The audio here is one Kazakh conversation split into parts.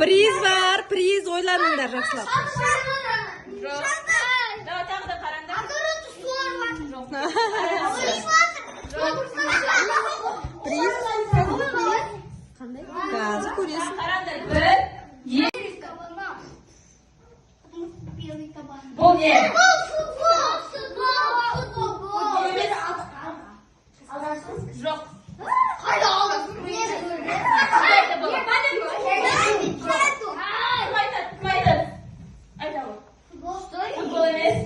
Приз бар, приз ойланыңдар жақсылап. Приз қазір көресің. Бұл не? Жоқ. Қайда алдың? Футбол емес.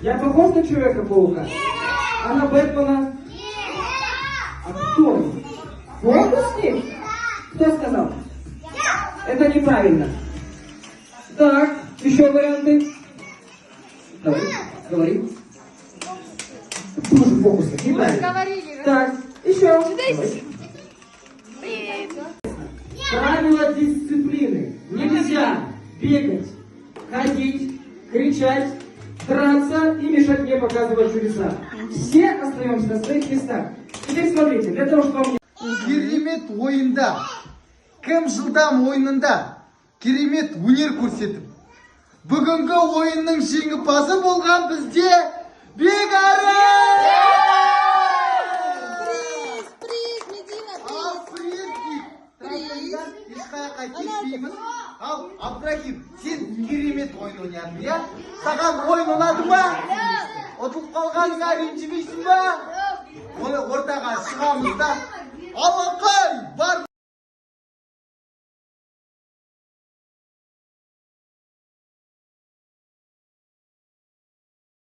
Я похож на Человека-паука? Нет! А на Бэтмена? Нет! А кто он? Фокусник? Кто сказал? Это неправильно. Так, еще варианты. Давай, говори. Тоже фокусник, неправильно. Так, еще. Давай. Правила дисциплины. Нельзя бегать, ходить, кричать, драться и мешать мне показывать чудеса. Все остаемся на своих местах. Теперь смотрите, для того, чтобы... Керемет ойында, кім жылдам ойынында керемет өнер көрсетіп, бүгінгі ойынның жеңімпазы болған бізде Бекары! Приз, Медина, Ал приз дейді. Ешқаяққа кетпейміз. Ал Абдрахим, сен керемет ойын ойнадың, иә? Саған ойын ұнады ма? Ұтылып қалғаныңа ренжімейсің ба? Оны ортаға шығамыз да